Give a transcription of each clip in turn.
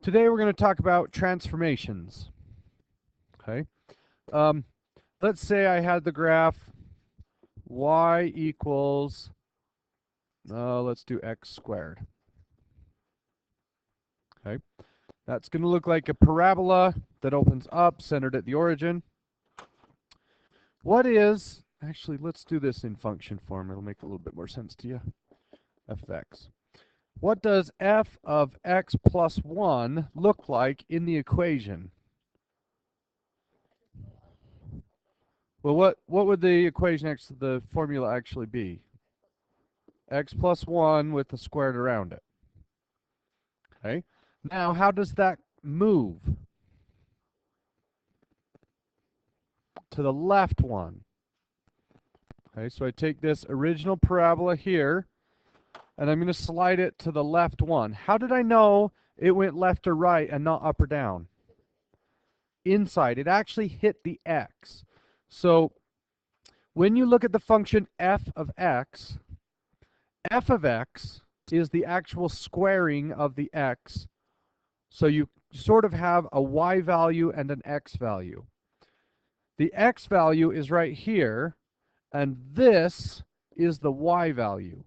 Today we're going to talk about transformations. Okay. Let's say I had the graph y equals, let's do x squared. Okay. That's going to look like a parabola that opens up, centered at the origin. What is, actually, let's do this in function form. It'll make a little bit more sense to you. F of x. What does f of x plus 1 look like in the equation? Well, what would the equation the formula actually be? X plus 1 with the squared around it. Okay. Now, how does that move? To the left one. Okay, so I take this original parabola here, and I'm going to slide it to the left one. How did I know it went left or right and not up or down? Inside. It actually hit the x. So when you look at the function f of x is the actual squaring of the x. So you sort of have a y value and an x value. The x value is right here, and this is the y value.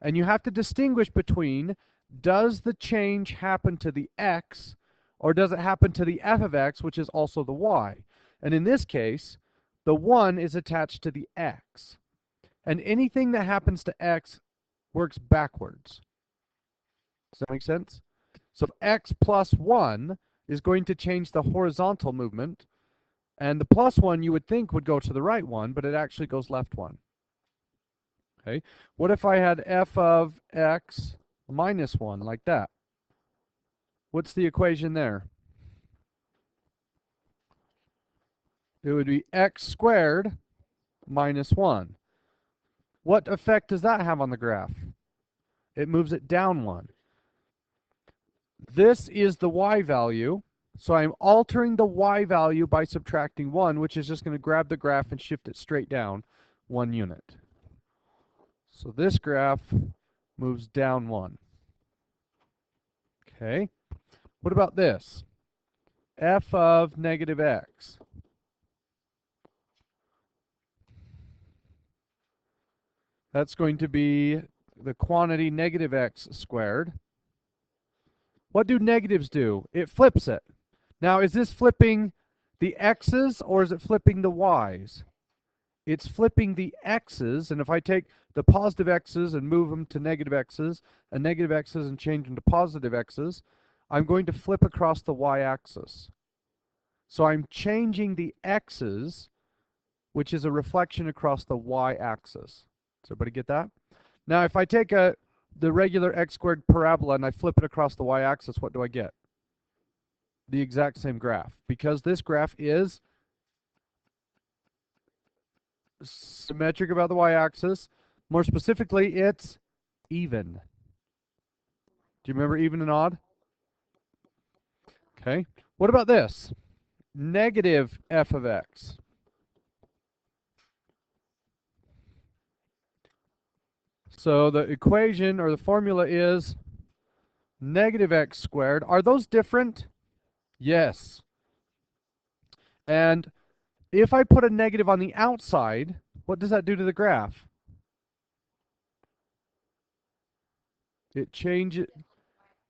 And you have to distinguish between, does the change happen to the x, or does it happen to the f of x, which is also the y? And in this case, the 1 is attached to the x. And anything that happens to x works backwards. Does that make sense? So x plus 1 is going to change the horizontal movement, and the plus 1 you would think would go to the right one, but it actually goes left one. Okay. What if I had f of x minus 1, like that? What's the equation there? It would be x squared minus 1. What effect does that have on the graph? It moves it down 1. This is the y value, so I'm altering the y value by subtracting 1, which is just going to grab the graph and shift it straight down 1 unit. So this graph moves down 1. Okay. What about this? F of negative x. That's going to be the quantity negative x squared. What do negatives do? It flips it. Now, is this flipping the x's or is it flipping the y's? It's flipping the x's, and if I take the positive x's and move them to negative x's, and negative x's and change them to positive x's, I'm going to flip across the y-axis. So I'm changing the x's, which is a reflection across the y-axis. Does everybody get that? Now, if I take the regular x squared parabola and I flip it across the y-axis, what do I get? The exact same graph, because this graph is symmetric about the y-axis. More specifically, it's even. Do you remember even and odd? Okay. What about this? Negative f of x. So the equation or the formula is negative x squared. Are those different? Yes. And if I put a negative on the outside, what does that do to the graph? It changes,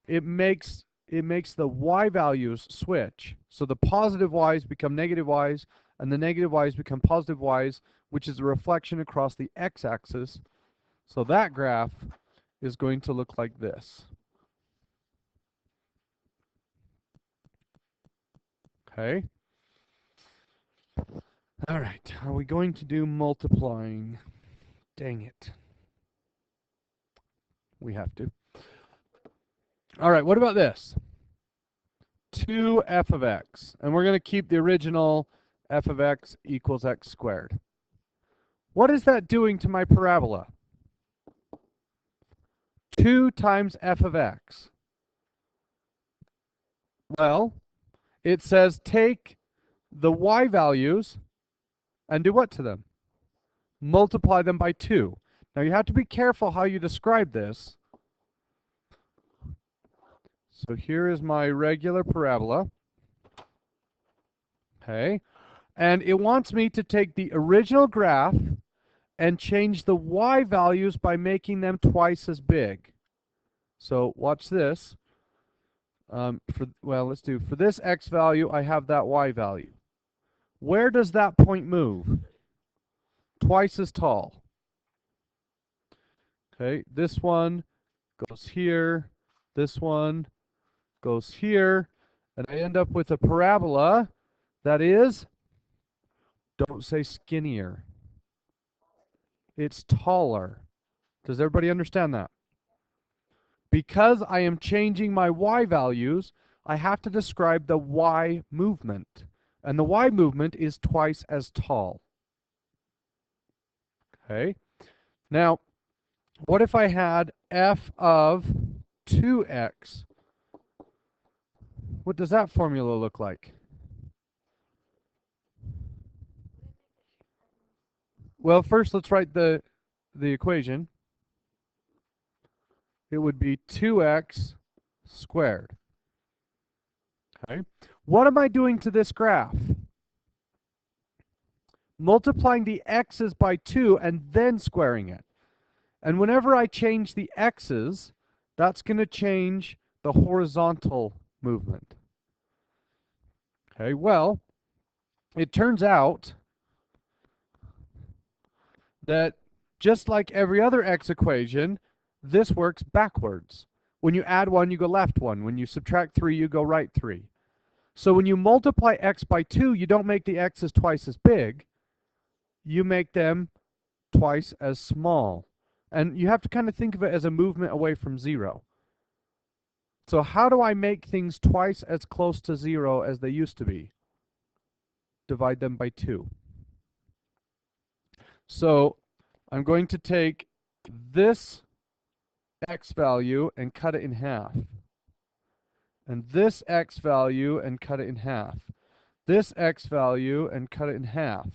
it makes the y values switch. So the positive y's become negative y's, and the negative y's become positive y's, which is a reflection across the x-axis. So that graph is going to look like this. Okay. All right. Are we going to do multiplying? Dang it. We have to. All right. What about this? 2f of x. And we're going to keep the original f of x equals x squared. What is that doing to my parabola? 2 times f of x. Well, it says take the y values and do what to them? Multiply them by 2. Now you have to be careful how you describe this. So here is my regular parabola. Okay. And it wants me to take the original graph and change the y values by making them twice as big. So watch this. Let's do for this x value, I have that y value. Where does that point move? Twice as tall. Okay, this one goes here, this one goes here, and I end up with a parabola that is, don't say skinnier, it's taller. Does everybody understand that? Because I am changing my y values, I have to describe the y movement. And the y movement is twice as tall. Okay? Now, what if I had f of 2x? What does that formula look like? Well, first let's write the equation. It would be 2x squared. Okay? What am I doing to this graph? Multiplying the x's by 2 and then squaring it. And whenever I change the x's, that's going to change the horizontal movement. Okay, well, it turns out that just like every other x equation, this works backwards. When you add 1, you go left 1. When you subtract 3, you go right 3. So when you multiply x by 2, you don't make the x's twice as big. You make them twice as small. And you have to kind of think of it as a movement away from 0. So how do I make things twice as close to 0 as they used to be? Divide them by 2. So I'm going to take this x value and cut it in half. And this x value and cut it in half. This x value and cut it in half.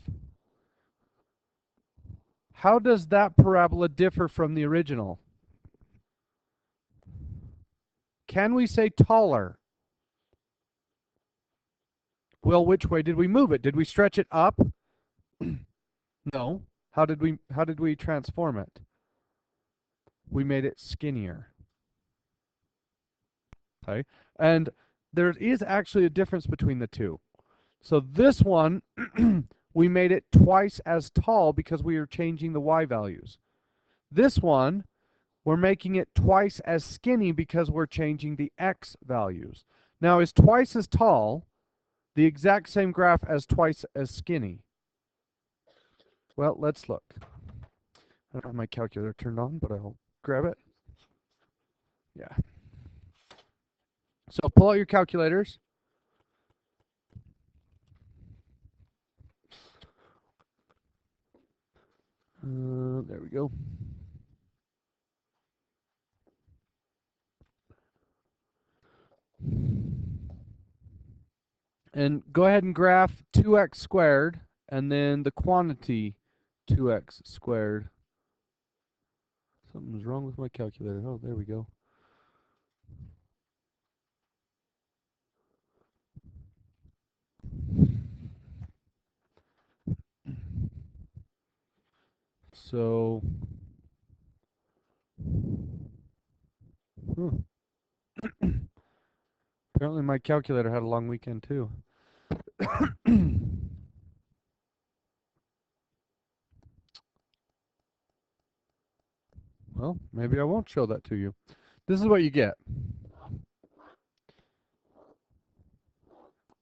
How does that parabola differ from the original? Can we say taller? Well, which way did we move it? Did we stretch it up? No. How did we transform it? We made it skinnier. Okay? And there is actually a difference between the two. So this one, we made it twice as tall because we are changing the y values. This one, we're making it twice as skinny because we're changing the x values. Now, is twice as tall the exact same graph as twice as skinny? Well, let's look. I don't have my calculator turned on, but I'll grab it. Yeah. So pull out your calculators. There we go. And go ahead and graph 2x squared and then the quantity 2x squared. Something's wrong with my calculator. Oh, there we go. So, apparently my calculator had a long weekend too. Well, maybe I won't show that to you. This is what you get.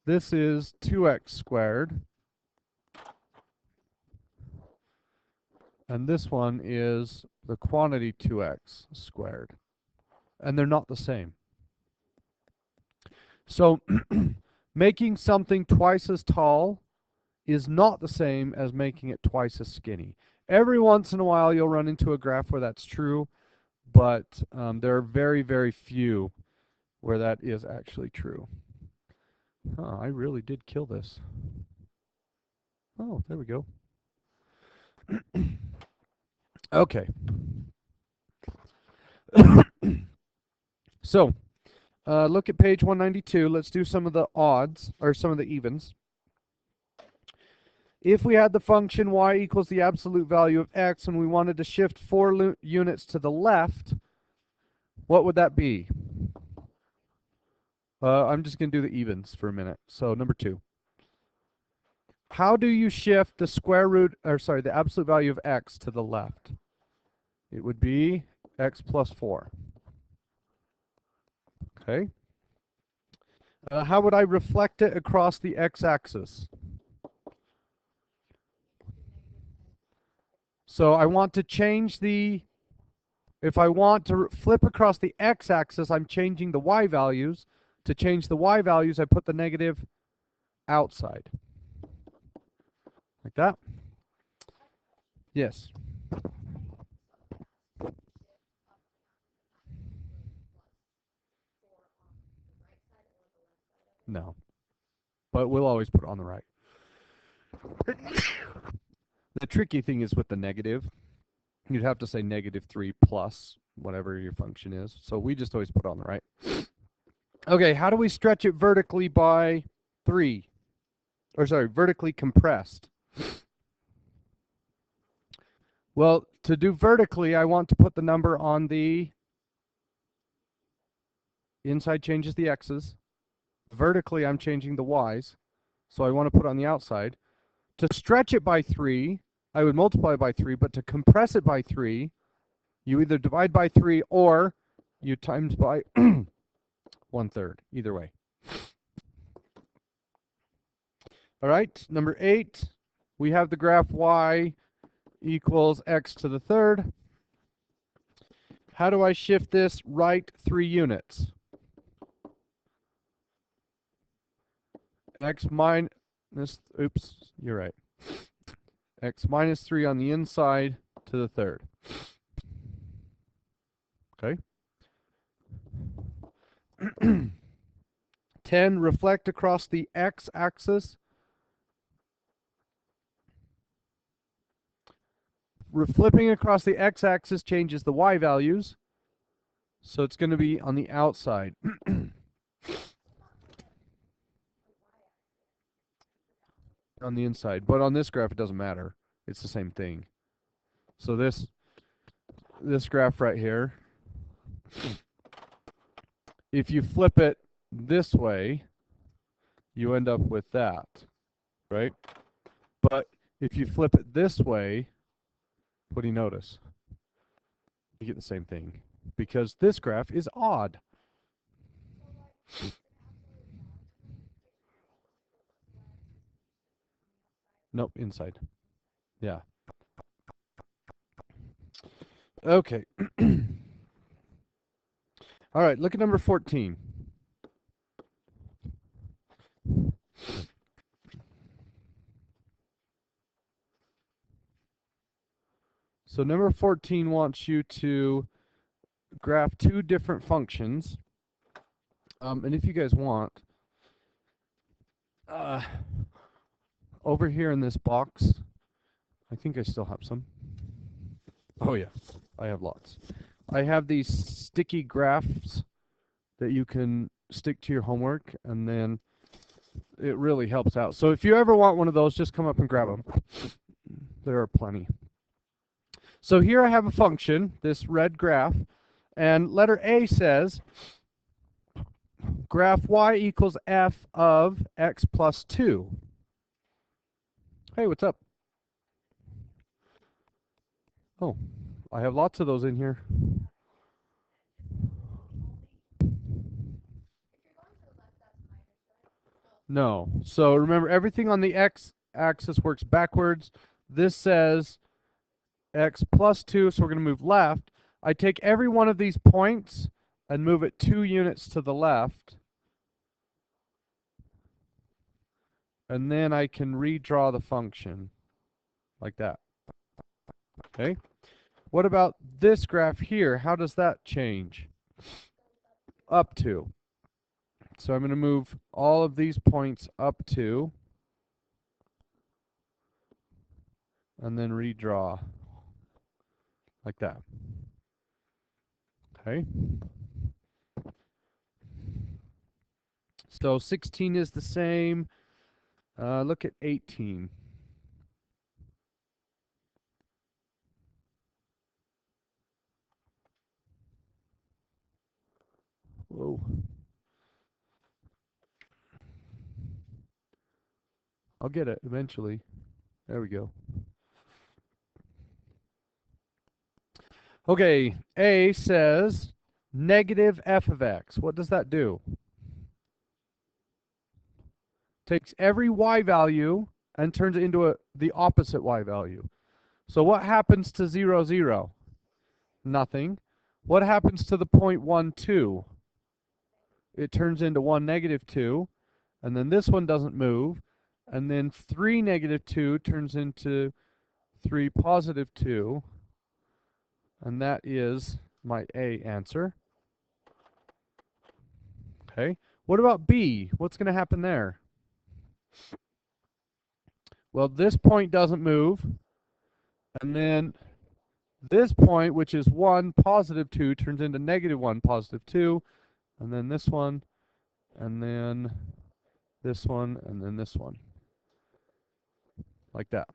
This is 2x squared. And this one is the quantity 2x squared. And they're not the same. So making something twice as tall is not the same as making it twice as skinny. Every once in a while you'll run into a graph where that's true, but there are very, very few where that is actually true. Huh, I really did kill this. Oh, there we go. Okay. So, Look at page 192. Let's do some of the odds, or some of the evens. If we had the function y equals the absolute value of x and we wanted to shift 4 units to the left, what would that be? I'm just going to do the evens for a minute. So number 2. How do you shift the square root, or sorry, the absolute value of x to the left? It would be x plus 4. Okay. How would I reflect it across the x-axis? So I want to change the, if I want to flip across the x-axis, I'm changing the y values. To change the y values, I put the negative outside. Like that? Yes. No. But we'll always put it on the right. The tricky thing is with the negative. You'd have to say -3 plus whatever your function is. So we just always put it on the right. Okay, how do we stretch it vertically by 3? Or sorry, vertically compressed. Well, to do vertically, I want to put the number on the inside changes the x's. Vertically, I'm changing the y's. So I want to put on the outside. To stretch it by 3, I would multiply by 3, but to compress it by 3, you either divide by 3 or you times by 1/3. Either way. All right, number 8, we have the graph y equals x to the third. How do I shift this right 3 units? X minus, oops, you're right. X minus 3 on the inside to the third. Okay. 10, reflect across the x-axis. Flipping across the x-axis changes the y values. So it's going to be on the outside. On the inside. But on this graph, it doesn't matter. It's the same thing. So this graph right here, if you flip it this way, you end up with that, right? But if you flip it this way, what do you notice? You get the same thing. Because this graph is odd. Nope, inside. Yeah. Okay. All right, look at number 14. So number 14 wants you to graph 2 different functions. And if you guys want, over here in this box, I think I still have some. Oh yeah, I have lots. I have these sticky graphs that you can stick to your homework, and then it really helps out. So if you ever want one of those, just come up and grab them. There are plenty. So here I have a function, this red graph, and letter A says graph y equals f of x plus 2. Hey, what's up? Oh, I have lots of those in here. No. So remember, everything on the x-axis works backwards. This says x plus 2, so we're going to move left. I take every one of these points and move it 2 units to the left. And then I can redraw the function like that. Okay? What about this graph here? How does that change? Up 2. So I'm going to move all of these points up 2. And then redraw like that. Okay? So 16 is the same. Look at 18. Whoa. I'll get it eventually. There we go. Okay, A says negative f of x. What does that do? Takes every y value and turns it into the opposite y value. So what happens to 0, 0? Nothing. What happens to the point 1, 2? It turns into 1, negative 2. And then this one doesn't move. And then 3, negative 2 turns into 3, positive 2. And that is my A answer. Okay. What about B? What's going to happen there? Well, this point doesn't move. And then this point, which is 1, positive 2, turns into negative 1, positive 2. And then this one. And then this one. And then this one. Like that.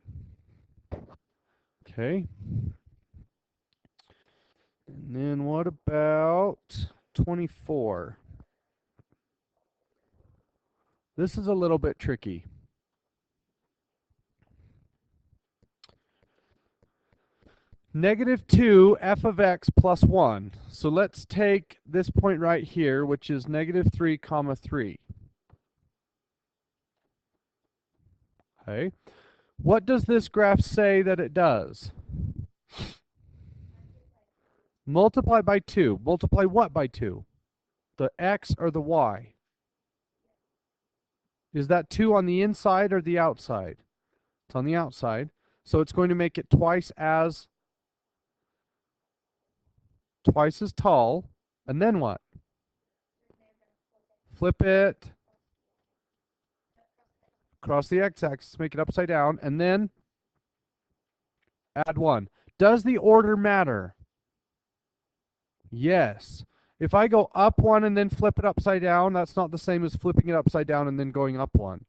Okay. And then what about 24? This is a little bit tricky. Negative 2 f of x plus 1. So let's take this point right here, which is negative 3 comma 3. Okay. What does this graph say that it does? Multiply by 2. Multiply what by 2? The x or the y? Is that 2 on the inside or the outside? It's on the outside. So it's going to make it twice as tall. And then what? Flip it across the x-axis, make it upside down, and then add 1. Does the order matter? Yes. If I go up 1 and then flip it upside down, that's not the same as flipping it upside down and then going up 1.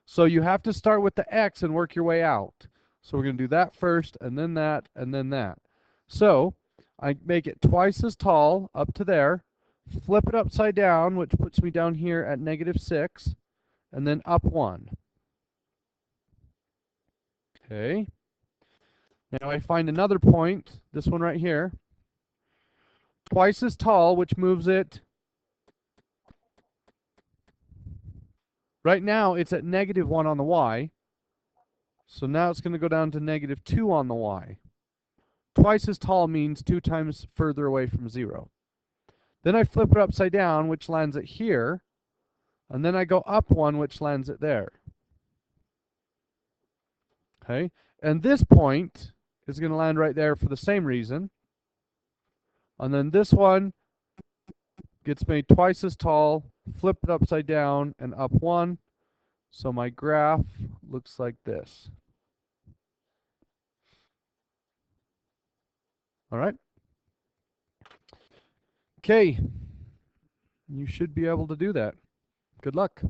So you have to start with the x and work your way out. So we're going to do that first, and then that, and then that. So I make it twice as tall up to there, flip it upside down, which puts me down here at negative 6, and then up 1. Okay. Now I find another point, this one right here, twice as tall, which moves it. Right now it's at negative 1 on the y. So now it's going to go down to negative 2 on the y. Twice as tall means 2 times further away from 0. Then I flip it upside down, which lands it here. And then I go up 1, which lands it there. Okay? And this point is going to land right there for the same reason. And then this one gets made twice as tall, flip it upside down, and up 1. So my graph looks like this. All right? Okay. You should be able to do that. Good luck.